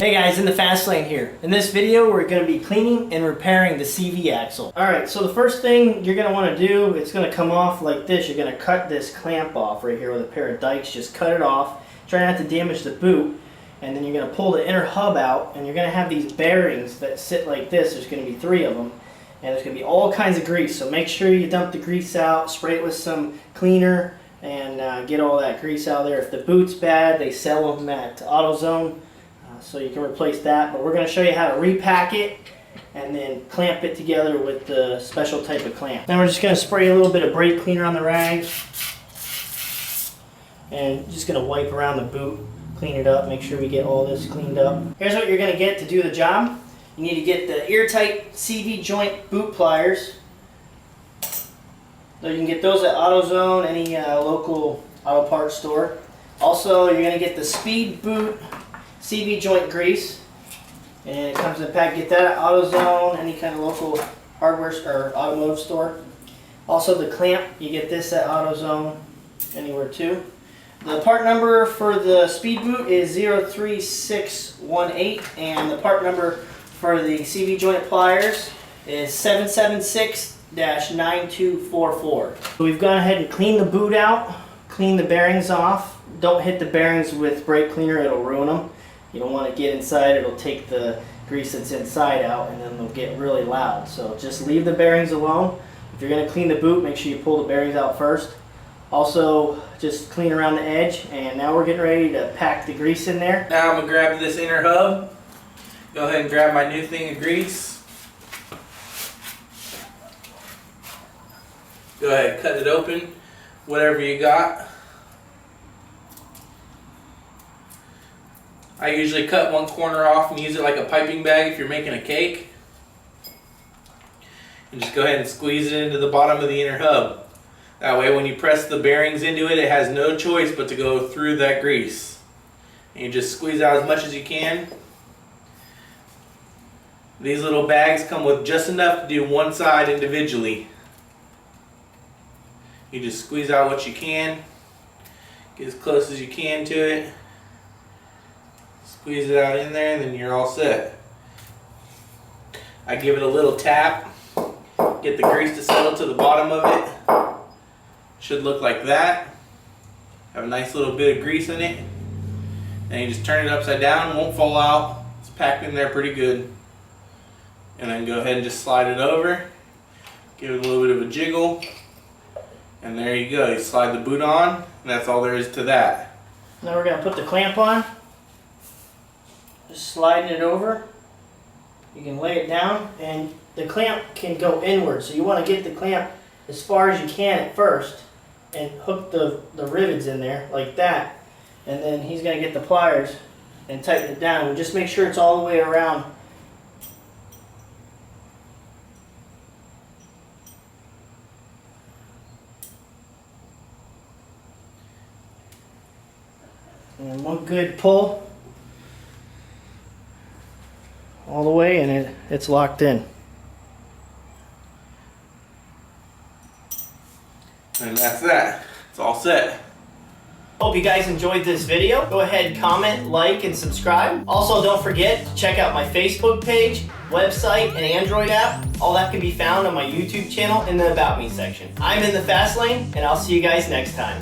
Hey guys, Nthefastlane here. In this video, we're going to be cleaning and repairing the CV axle. Alright, so the first thing you're going to want to do, it's going to come off like this. You're going to cut this clamp off right here with a pair of dikes. Just cut it off. Try not to damage the boot. And then you're going to pull the inner hub out, and you're going to have these bearings that sit like this. There's going to be 3 of them. And there's going to be all kinds of grease. So make sure you dump the grease out, spray it with some cleaner, and get all that grease out of there. If the boot's bad, they sell them at AutoZone. So you can replace that, but we're going to show you how to repack it and then clamp it together with the special type of clamp. Now we're just going to spray a little bit of brake cleaner on the rag and just going to wipe around the boot, clean it up, make sure we get all this cleaned up. Here's what you're going to get to do the job. You need to get the airtight CV joint boot pliers. So you can get those at AutoZone, any local auto parts store. Also, you're going to get the speed boot CV joint grease, and it comes in a pack. Get that at AutoZone, any kind of local hardware or automotive store. Also the clamp, you get this at AutoZone, anywhere too. The part number for the speed boot is 03618, and the part number for the CV joint pliers is 776-9244. So we've gone ahead and cleaned the boot out, cleaned the bearings off. Don't hit the bearings with brake cleaner, it'll ruin them. You don't want to get inside, it'll take the grease that's inside out and then they'll get really loud. So just leave the bearings alone. If you're going to clean the boot, make sure you pull the bearings out first. Also, just clean around the edge, and now we're getting ready to pack the grease in there. Now I'm going to grab this inner hub. Go ahead and grab my new thing of grease. Go ahead, cut it open, whatever you got. I usually cut one corner off and use it like a piping bag if you're making a cake. And just go ahead and squeeze it into the bottom of the inner hub. That way when you press the bearings into it, it has no choice but to go through that grease. And you just squeeze out as much as you can. These little bags come with just enough to do one side individually. You just squeeze out what you can. Get as close as you can to it. Squeeze it out in there, and then you're all set. I give it a little tap, get the grease to settle to the bottom of it. Should look like that. Have a nice little bit of grease in it. And you just turn it upside down, won't fall out. It's packed in there pretty good. And then go ahead and just slide it over. Give it a little bit of a jiggle. And there you go. You slide the boot on, and that's all there is to that. Now we're going to put the clamp on. Just sliding it over. You can lay it down, and the clamp can go inward. So you want to get the clamp as far as you can at first and hook the rivets in there like that. And then he's going to get the pliers and tighten it down. And just make sure it's all the way around. And one good pull all the way, and it's locked in. And that's that. It's all set. Hope you guys enjoyed this video. Go ahead, comment, like, and subscribe. Also, don't forget to check out my Facebook page, website, and Android app. All that can be found on my YouTube channel in the About Me section. I'm Nthefastlane, and I'll see you guys next time.